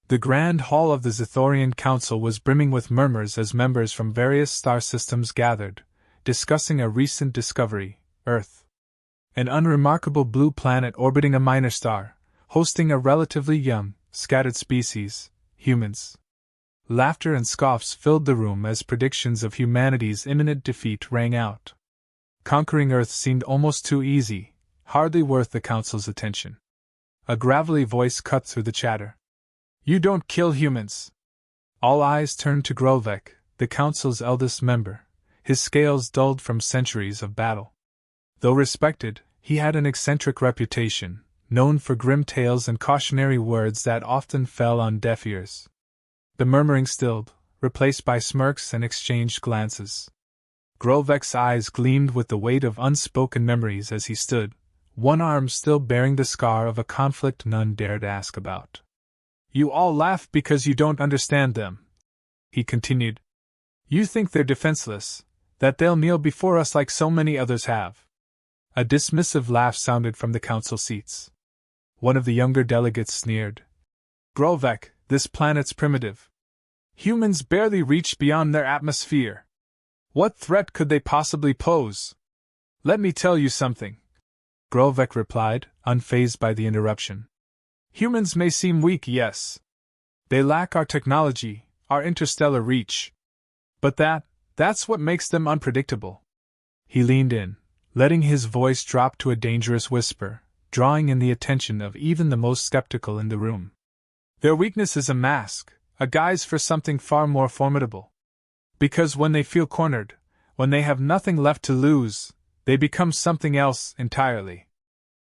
The Grand Hall of the Zorian Council was brimming with murmurs as members from various star systems gathered, discussing a recent discovery, Earth. An unremarkable blue planet orbiting a minor star, hosting a relatively young, scattered species, humans. Laughter and scoffs filled the room as predictions of humanity's imminent defeat rang out. Conquering Earth seemed almost too easy, hardly worth the Council's attention. A gravelly voice cut through the chatter. You don't kill humans. All eyes turned to Grovek, the Council's eldest member, his scales dulled from centuries of battle. Though respected, he had an eccentric reputation, known for grim tales and cautionary words that often fell on deaf ears. The murmuring stilled, replaced by smirks and exchanged glances. Grovek's eyes gleamed with the weight of unspoken memories as he stood, one arm still bearing the scar of a conflict none dared ask about. You all laugh because you don't understand them, he continued. You think they're defenseless, that they'll kneel before us like so many others have. A dismissive laugh sounded from the council seats. One of the younger delegates sneered. Grovek, this planet's primitive. Humans barely reach beyond their atmosphere. What threat could they possibly pose? Let me tell you something, Grovek replied, unfazed by the interruption. Humans may seem weak, yes. They lack our technology, our interstellar reach. But that's what makes them unpredictable. He leaned in, letting his voice drop to a dangerous whisper, drawing in the attention of even the most skeptical in the room. Their weakness is a mask, a guise for something far more formidable. Because when they feel cornered, when they have nothing left to lose, they become something else entirely.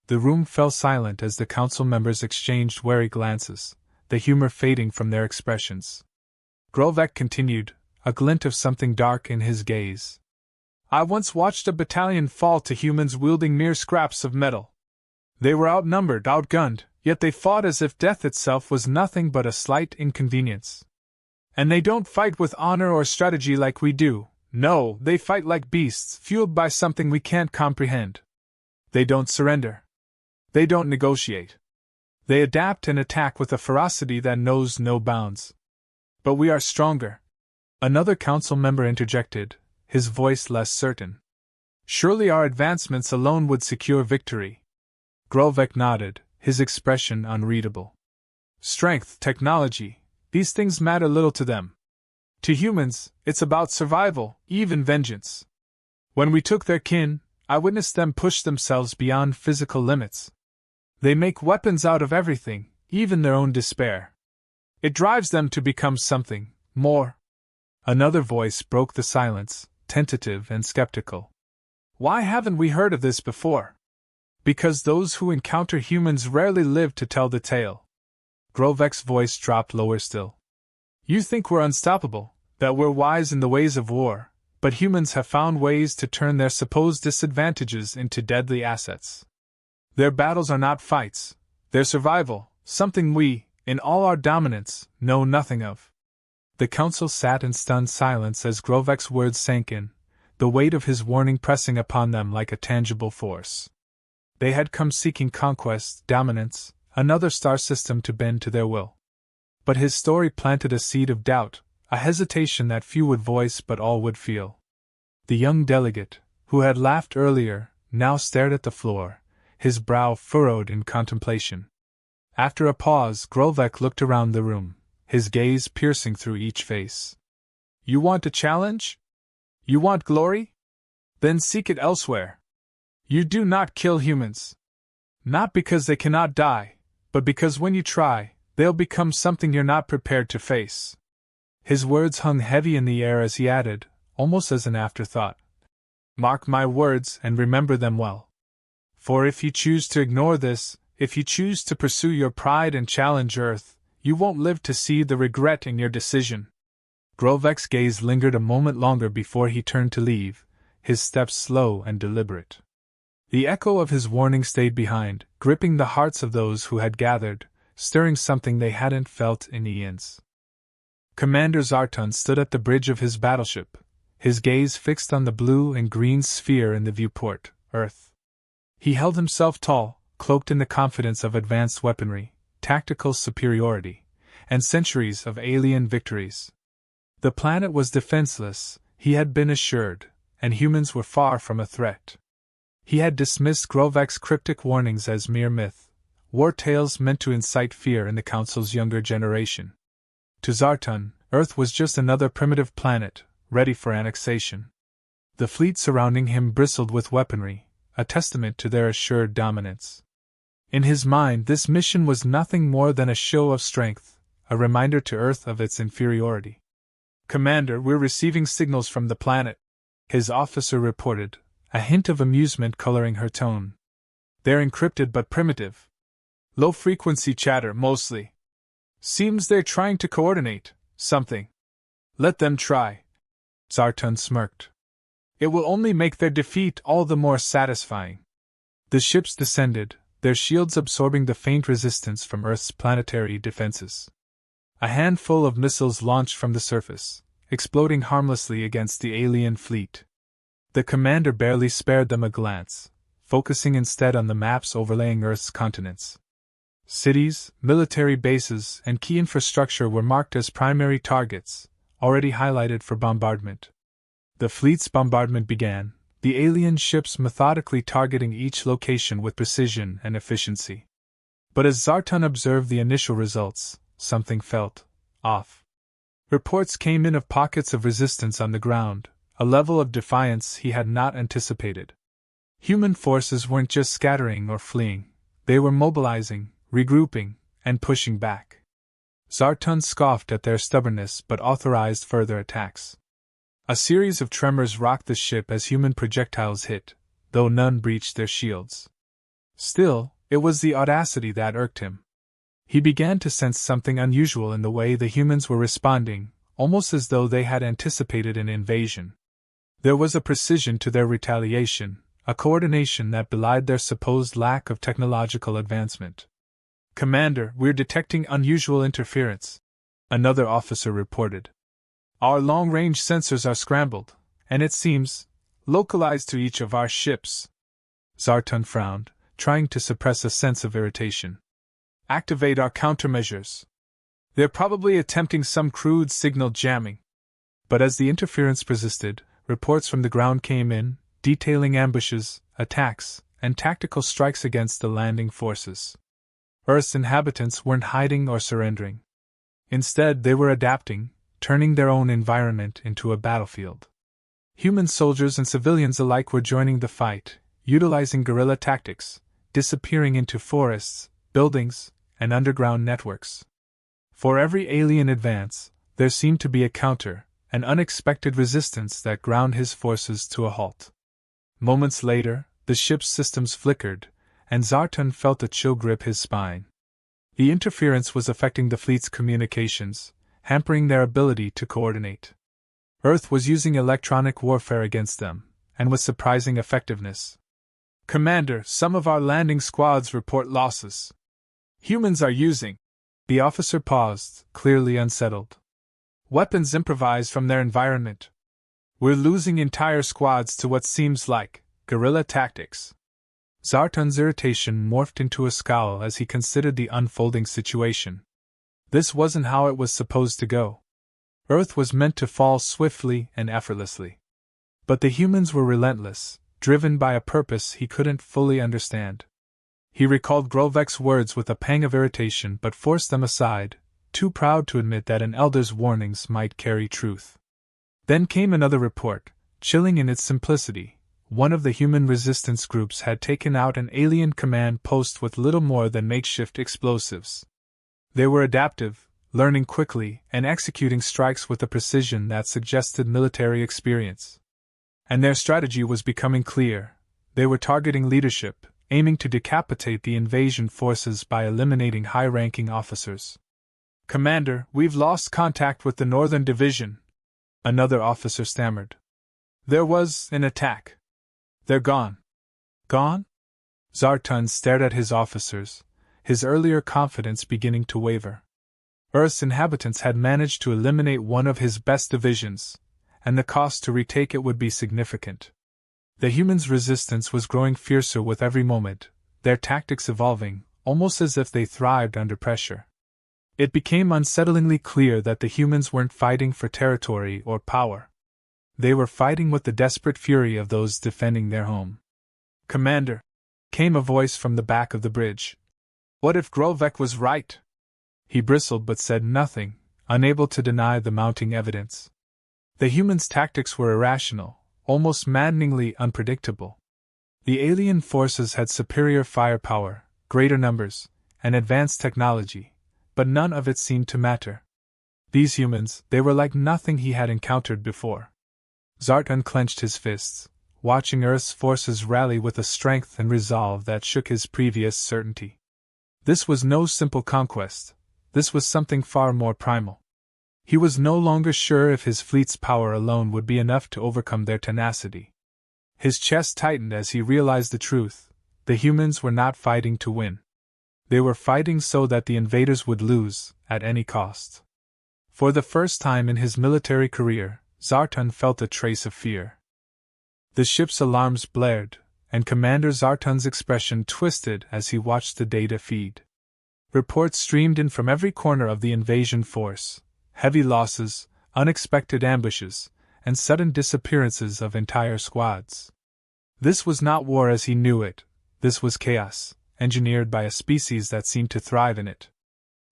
The room fell silent as the council members exchanged wary glances, the humor fading from their expressions. Grovek continued, a glint of something dark in his gaze. I once watched a battalion fall to humans wielding mere scraps of metal. They were outnumbered, outgunned, yet they fought as if death itself was nothing but a slight inconvenience. And they don't fight with honor or strategy like we do. No, they fight like beasts, fueled by something we can't comprehend. They don't surrender. They don't negotiate. They adapt and attack with a ferocity that knows no bounds. But we are stronger. Another council member interjected, his voice less certain. Surely our advancements alone would secure victory. Grovek nodded, his expression unreadable. Strength, technology, these things matter little to them. To humans, it's about survival, even vengeance. When we took their kin, I witnessed them push themselves beyond physical limits. They make weapons out of everything, even their own despair. It drives them to become something more. Another voice broke the silence, tentative and skeptical. Why haven't we heard of this before? Because those who encounter humans rarely live to tell the tale. Grovek's voice dropped lower still. You think we're unstoppable, that we're wise in the ways of war, but humans have found ways to turn their supposed disadvantages into deadly assets. Their battles are not fights, they're survival, something we, in all our dominance, know nothing of. The council sat in stunned silence as Grovek's words sank in, the weight of his warning pressing upon them like a tangible force. They had come seeking conquest, dominance, another star system to bend to their will. But his story planted a seed of doubt, a hesitation that few would voice but all would feel. The young delegate, who had laughed earlier, now stared at the floor, his brow furrowed in contemplation. After a pause, Grovek looked around the room, his gaze piercing through each face. You want a challenge? You want glory? Then seek it elsewhere. You do not kill humans. Not because they cannot die, but because when you try, they'll become something you're not prepared to face. His words hung heavy in the air as he added, almost as an afterthought. Mark my words and remember them well. For if you choose to ignore this, if you choose to pursue your pride and challenge Earth, you won't live to see the regret in your decision. Grovek's gaze lingered a moment longer before he turned to leave, his steps slow and deliberate. The echo of his warning stayed behind, gripping the hearts of those who had gathered, stirring something they hadn't felt in eons. Commander Zartan stood at the bridge of his battleship, his gaze fixed on the blue and green sphere in the viewport, Earth. He held himself tall, cloaked in the confidence of advanced weaponry, tactical superiority, and centuries of alien victories. The planet was defenseless, he had been assured, and humans were far from a threat. He had dismissed Grovek's cryptic warnings as mere myth, war tales meant to incite fear in the Council's younger generation. To Zartan, Earth was just another primitive planet, ready for annexation. The fleet surrounding him bristled with weaponry, a testament to their assured dominance. In his mind, this mission was nothing more than a show of strength, a reminder to Earth of its inferiority. "Commander, we're receiving signals from the planet," his officer reported, a hint of amusement coloring her tone. "They're encrypted but primitive. Low-frequency chatter, mostly. Seems they're trying to coordinate something." "Let them try," Zartan smirked. "It will only make their defeat all the more satisfying." The ships descended, their shields absorbing the faint resistance from Earth's planetary defenses. A handful of missiles launched from the surface, exploding harmlessly against the alien fleet. The commander barely spared them a glance, focusing instead on the maps overlaying Earth's continents. Cities, military bases, and key infrastructure were marked as primary targets, already highlighted for bombardment. The fleet's bombardment began, the alien ships methodically targeting each location with precision and efficiency. But as Zartan observed the initial results, something felt off. Reports came in of pockets of resistance on the ground, a level of defiance he had not anticipated. Human forces weren't just scattering or fleeing, they were mobilizing, regrouping, and pushing back. Zartan scoffed at their stubbornness but authorized further attacks. A series of tremors rocked the ship as human projectiles hit, though none breached their shields. Still, it was the audacity that irked him. He began to sense something unusual in the way the humans were responding, almost as though they had anticipated an invasion. There was a precision to their retaliation, a coordination that belied their supposed lack of technological advancement. "Commander, we're detecting unusual interference," another officer reported. "Our long-range sensors are scrambled, and it seems localized to each of our ships." Zartan frowned, trying to suppress a sense of irritation. "Activate our countermeasures. They're probably attempting some crude signal jamming." But as the interference persisted, reports from the ground came in, detailing ambushes, attacks, and tactical strikes against the landing forces. Earth's inhabitants weren't hiding or surrendering. Instead, they were adapting, turning their own environment into a battlefield. Human soldiers and civilians alike were joining the fight, utilizing guerrilla tactics, disappearing into forests, buildings, and underground networks. For every alien advance, there seemed to be a counter, an unexpected resistance that ground his forces to a halt. Moments later, the ship's systems flickered, and Zartan felt a chill grip his spine. The interference was affecting the fleet's communications, hampering their ability to coordinate. Earth was using electronic warfare against them, and with surprising effectiveness. "Commander, some of our landing squads report losses. Humans are using..." The officer paused, clearly unsettled. "Weapons improvised from their environment. We're losing entire squads to what seems like guerrilla tactics." Zartan's irritation morphed into a scowl as he considered the unfolding situation. This wasn't how it was supposed to go. Earth was meant to fall swiftly and effortlessly. But the humans were relentless, driven by a purpose he couldn't fully understand. He recalled Grovek's words with a pang of irritation but forced them aside, too proud to admit that an elder's warnings might carry truth. Then came another report, chilling in its simplicity. One of the human resistance groups had taken out an alien command post with little more than makeshift explosives. They were adaptive, learning quickly, and executing strikes with a precision that suggested military experience. And their strategy was becoming clear. They were targeting leadership, aiming to decapitate the invasion forces by eliminating high-ranking officers. "Commander, we've lost contact with the Northern Division," another officer stammered. "There was an attack. They're gone." "Gone?" Zartan stared at his officers, his earlier confidence beginning to waver. Earth's inhabitants had managed to eliminate one of his best divisions, and the cost to retake it would be significant. The humans' resistance was growing fiercer with every moment, their tactics evolving, almost as if they thrived under pressure. It became unsettlingly clear that the humans weren't fighting for territory or power. They were fighting with the desperate fury of those defending their home. "Commander," came a voice from the back of the bridge. "What if Grovek was right?" He bristled but said nothing, unable to deny the mounting evidence. The humans' tactics were irrational, almost maddeningly unpredictable. The alien forces had superior firepower, greater numbers, and advanced technology, but none of it seemed to matter. These humans, they were like nothing he had encountered before. Zorian clenched his fists, watching Earth's forces rally with a strength and resolve that shook his previous certainty. This was no simple conquest. This was something far more primal. He was no longer sure if his fleet's power alone would be enough to overcome their tenacity. His chest tightened as he realized the truth. The humans were not fighting to win. They were fighting so that the invaders would lose, at any cost. For the first time in his military career, Zorian felt a trace of fear. The ship's alarms blared, and Commander Zorian's expression twisted as he watched the data feed. Reports streamed in from every corner of the invasion force: heavy losses, unexpected ambushes, and sudden disappearances of entire squads. This was not war as he knew it, this was chaos, engineered by a species that seemed to thrive in it.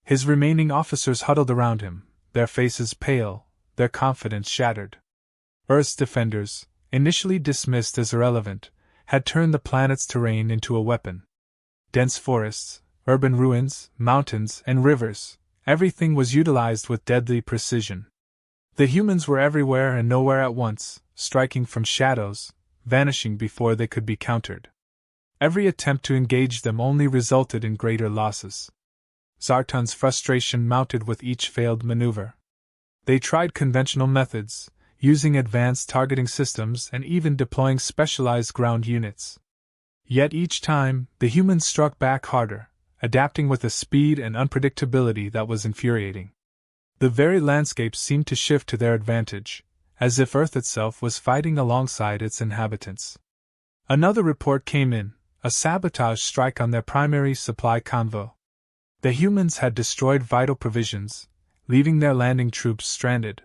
His remaining officers huddled around him, their faces pale, their confidence shattered. Earth's defenders, initially dismissed as irrelevant, had turned the planet's terrain into a weapon. Dense forests, urban ruins, mountains, and rivers, everything was utilized with deadly precision. The humans were everywhere and nowhere at once, striking from shadows, vanishing before they could be countered. Every attempt to engage them only resulted in greater losses. Zorian's frustration mounted with each failed maneuver. They tried conventional methods, using advanced targeting systems and even deploying specialized ground units. Yet each time, the humans struck back harder, adapting with a speed and unpredictability that was infuriating. The very landscape seemed to shift to their advantage, as if Earth itself was fighting alongside its inhabitants. Another report came in, a sabotage strike on their primary supply convoy. The humans had destroyed vital provisions, leaving their landing troops stranded.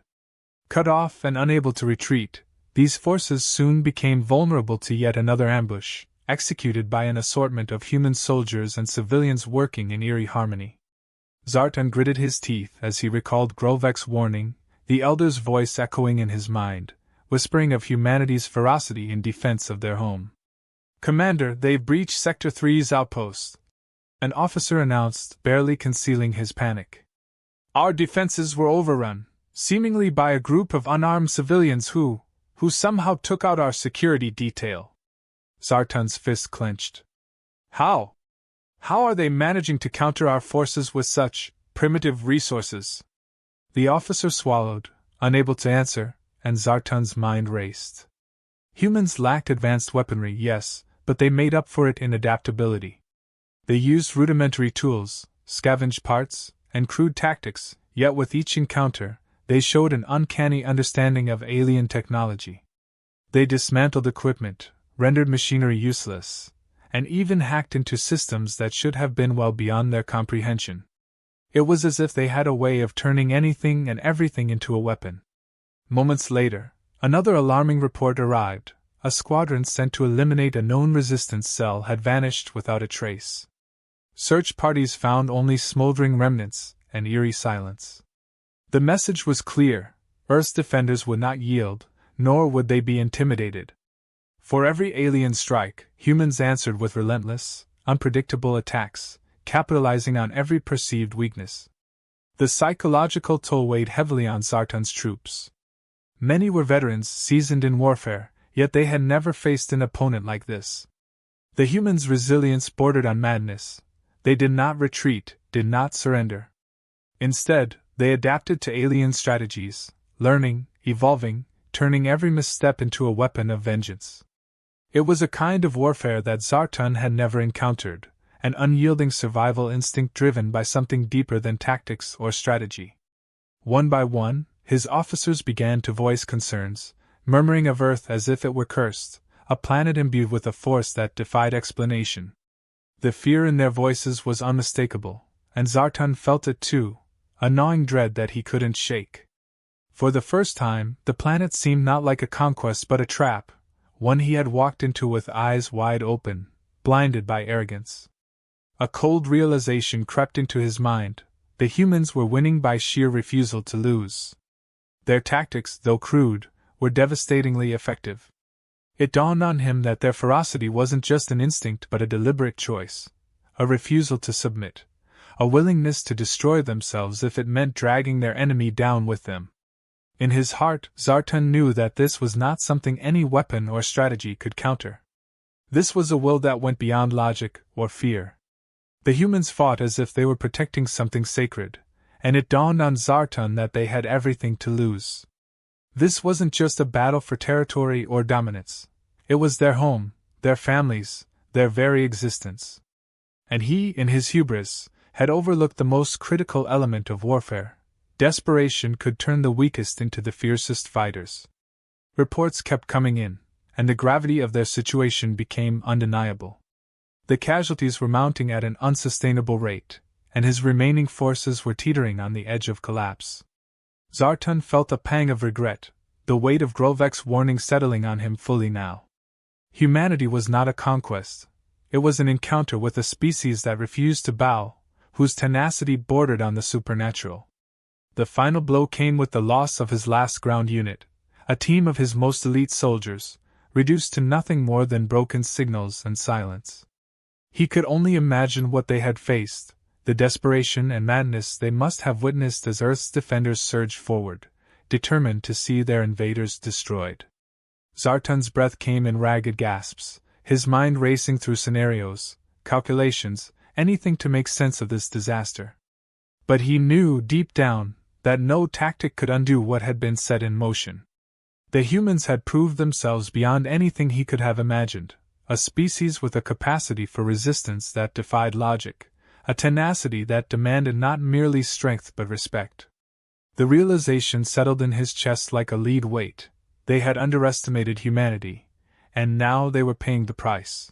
Cut off and unable to retreat, these forces soon became vulnerable to yet another ambush, executed by an assortment of human soldiers and civilians working in eerie harmony. Zorian gritted his teeth as he recalled Grovek's warning, the Elder's voice echoing in his mind, whispering of humanity's ferocity in defense of their home. "Commander, they've breached Sector 3's outpost," an officer announced, barely concealing his panic. "Our defenses were overrun, seemingly by a group of unarmed civilians who somehow took out our security detail." Zorian's fist clenched. How are they managing to counter our forces with such primitive resources?" The officer swallowed, unable to answer, and Zorian's mind raced. Humans lacked advanced weaponry, yes, but they made up for it in adaptability. They used rudimentary tools, scavenged parts, and crude tactics, yet with each encounter, they showed an uncanny understanding of alien technology. They dismantled equipment, rendered machinery useless, and even hacked into systems that should have been well beyond their comprehension. It was as if they had a way of turning anything and everything into a weapon. Moments later, another alarming report arrived. A squadron sent to eliminate a known resistance cell had vanished without a trace. Search parties found only smoldering remnants and eerie silence. The message was clear: Earth's defenders would not yield, nor would they be intimidated. For every alien strike, humans answered with relentless, unpredictable attacks, capitalizing on every perceived weakness. The psychological toll weighed heavily on Zorian's troops. Many were veterans seasoned in warfare, yet they had never faced an opponent like this. The humans' resilience bordered on madness. They did not retreat, did not surrender. Instead, they adapted to alien strategies, learning, evolving, turning every misstep into a weapon of vengeance. It was a kind of warfare that Zorian had never encountered, an unyielding survival instinct driven by something deeper than tactics or strategy. One by one, his officers began to voice concerns, murmuring of Earth as if it were cursed, a planet imbued with a force that defied explanation. The fear in their voices was unmistakable, and Zorian felt it too, a gnawing dread that he couldn't shake. For the first time, the planet seemed not like a conquest but a trap, one he had walked into with eyes wide open, blinded by arrogance. A cold realization crept into his mind: the humans were winning by sheer refusal to lose. Their tactics, though crude, were devastatingly effective. It dawned on him that their ferocity wasn't just an instinct but a deliberate choice, a refusal to submit, a willingness to destroy themselves if it meant dragging their enemy down with them. In his heart, Zorian knew that this was not something any weapon or strategy could counter. This was a will that went beyond logic or fear. The humans fought as if they were protecting something sacred, and it dawned on Zorian that they had everything to lose. This wasn't just a battle for territory or dominance. It was their home, their families, their very existence. And he, in his hubris, had overlooked the most critical element of warfare. Desperation could turn the weakest into the fiercest fighters. Reports kept coming in, and the gravity of their situation became undeniable. The casualties were mounting at an unsustainable rate, and his remaining forces were teetering on the edge of collapse. Zorian felt a pang of regret, the weight of Grovek's warning settling on him fully now. Humanity was not a conquest. It was an encounter with a species that refused to bow, whose tenacity bordered on the supernatural. The final blow came with the loss of his last ground unit, a team of his most elite soldiers, reduced to nothing more than broken signals and silence. He could only imagine what they had faced, the desperation and madness they must have witnessed as Earth's defenders surged forward, determined to see their invaders destroyed. Zorian's breath came in ragged gasps, his mind racing through scenarios, calculations, anything to make sense of this disaster. But he knew, deep down, that no tactic could undo what had been set in motion. The humans had proved themselves beyond anything he could have imagined, a species with a capacity for resistance that defied logic, a tenacity that demanded not merely strength but respect. The realization settled in his chest like a lead weight. They had underestimated humanity, and now they were paying the price.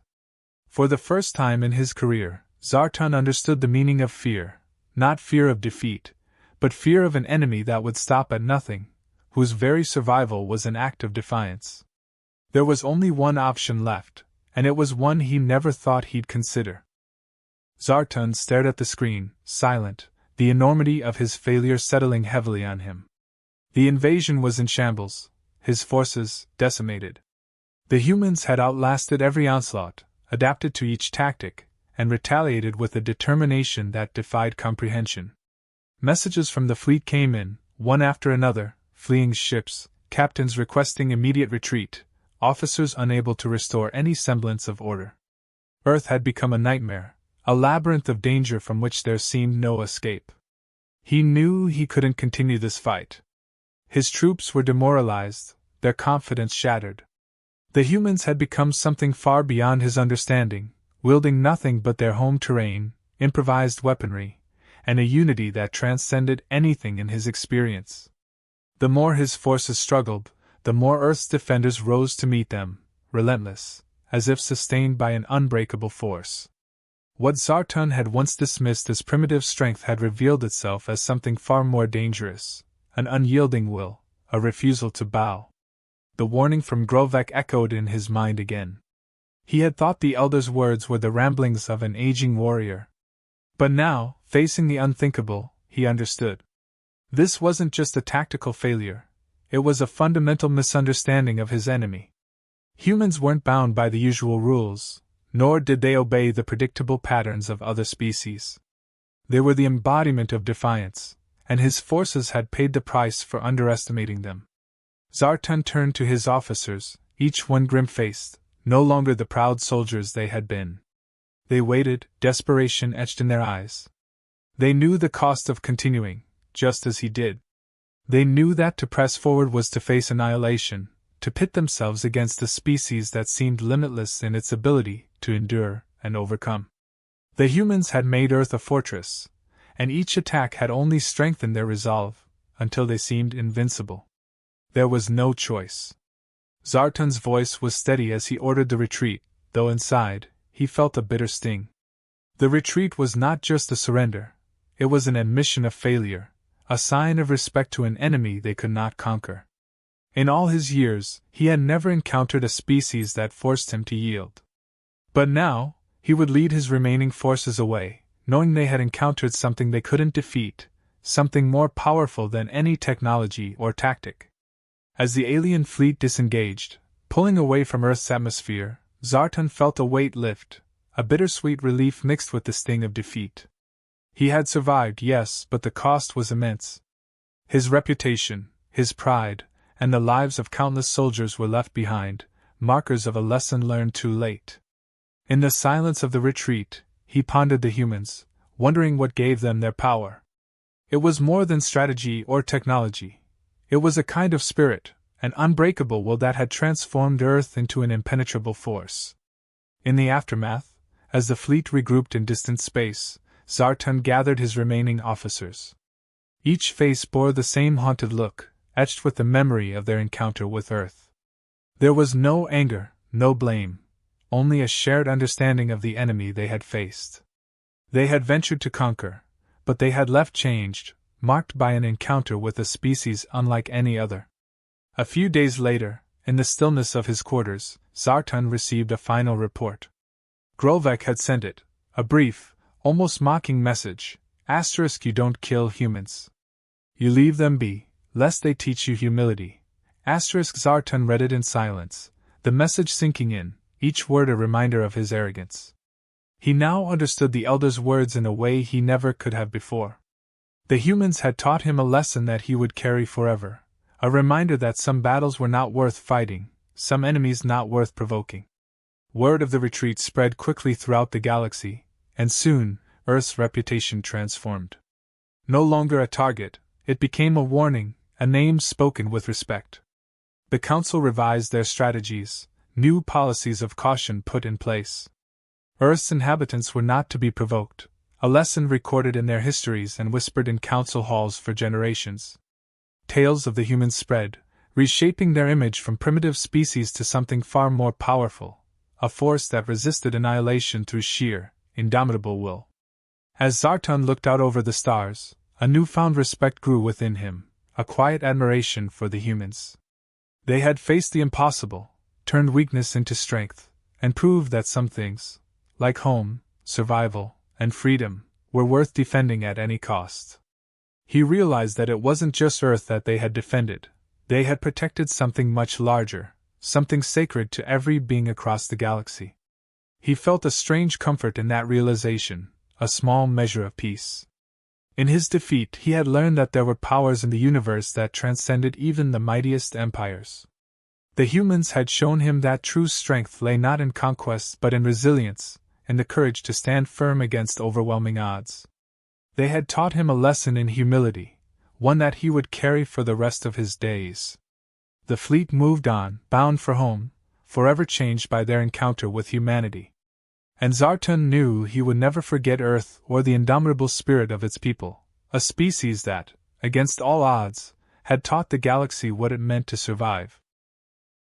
For the first time in his career, Zorian understood the meaning of fear, not fear of defeat, but fear of an enemy that would stop at nothing, whose very survival was an act of defiance. There was only one option left, and it was one he never thought he'd consider. Zorian stared at the screen, silent, the enormity of his failure settling heavily on him. The invasion was in shambles, his forces decimated. The humans had outlasted every onslaught, adapted to each tactic, and retaliated with a determination that defied comprehension. Messages from the fleet came in, one after another, fleeing ships, captains requesting immediate retreat, officers unable to restore any semblance of order. Earth had become a nightmare, a labyrinth of danger from which there seemed no escape. He knew he couldn't continue this fight. His troops were demoralized, their confidence shattered. The humans had become something far beyond his understanding, wielding nothing but their home terrain, improvised weaponry, and a unity that transcended anything in his experience. The more his forces struggled, the more Earth's defenders rose to meet them, relentless, as if sustained by an unbreakable force. What Zorian had once dismissed as primitive strength had revealed itself as something far more dangerous, an unyielding will, a refusal to bow. The warning from Grovek echoed in his mind again. He had thought the Elder's words were the ramblings of an aging warrior. But now, facing the unthinkable, he understood. This wasn't just a tactical failure, it was a fundamental misunderstanding of his enemy. Humans weren't bound by the usual rules, nor did they obey the predictable patterns of other species. They were the embodiment of defiance, and his forces had paid the price for underestimating them. Zorian turned to his officers, each one grim-faced, no longer the proud soldiers they had been. They waited, desperation etched in their eyes. They knew the cost of continuing, just as he did. They knew that to press forward was to face annihilation, to pit themselves against a species that seemed limitless in its ability to endure and overcome. The humans had made Earth a fortress, and each attack had only strengthened their resolve, until they seemed invincible. There was no choice. Zorian's voice was steady as he ordered the retreat, though inside, he felt a bitter sting. The retreat was not just a surrender, it was an admission of failure, a sign of respect to an enemy they could not conquer. In all his years, he had never encountered a species that forced him to yield. But now, he would lead his remaining forces away, knowing they had encountered something they couldn't defeat, something more powerful than any technology or tactic. As the alien fleet disengaged, pulling away from Earth's atmosphere, Zorian felt a weight lift, a bittersweet relief mixed with the sting of defeat. He had survived, yes, but the cost was immense. His reputation, his pride, and the lives of countless soldiers were left behind, markers of a lesson learned too late. In the silence of the retreat, he pondered the humans, wondering what gave them their power. It was more than strategy or technology. It was a kind of spirit, an unbreakable will that had transformed Earth into an impenetrable force. In the aftermath, as the fleet regrouped in distant space, Zorian gathered his remaining officers. Each face bore the same haunted look, etched with the memory of their encounter with Earth. There was no anger, no blame, only a shared understanding of the enemy they had faced. They had ventured to conquer, but they had left changed, marked by an encounter with a species unlike any other. A few days later, in the stillness of his quarters, Zorian received a final report. Grovek had sent it, a brief, almost mocking message. * You don't kill humans. You leave them be, lest they teach you humility. * Zorian read it in silence, the message sinking in, each word a reminder of his arrogance. He now understood the elder's words in a way he never could have before. The humans had taught him a lesson that he would carry forever, a reminder that some battles were not worth fighting, some enemies not worth provoking. Word of the retreat spread quickly throughout the galaxy, and soon, Earth's reputation transformed. No longer a target, it became a warning, a name spoken with respect. The Council revised their strategies, new policies of caution put in place. Earth's inhabitants were not to be provoked, a lesson recorded in their histories and whispered in council halls for generations. Tales of the humans spread, reshaping their image from primitive species to something far more powerful, a force that resisted annihilation through sheer, indomitable will. As Zorian looked out over the stars, a newfound respect grew within him, a quiet admiration for the humans. They had faced the impossible, turned weakness into strength, and proved that some things, like home, survival, and freedom, were worth defending at any cost. He realized that it wasn't just Earth that they had defended, they had protected something much larger, something sacred to every being across the galaxy. He felt a strange comfort in that realization, a small measure of peace. In his defeat, he had learned that there were powers in the universe that transcended even the mightiest empires. The humans had shown him that true strength lay not in conquest but in resilience, and the courage to stand firm against overwhelming odds. They had taught him a lesson in humility, one that he would carry for the rest of his days. The fleet moved on, bound for home, forever changed by their encounter with humanity. And Zorian knew he would never forget Earth or the indomitable spirit of its people, a species that, against all odds, had taught the galaxy what it meant to survive.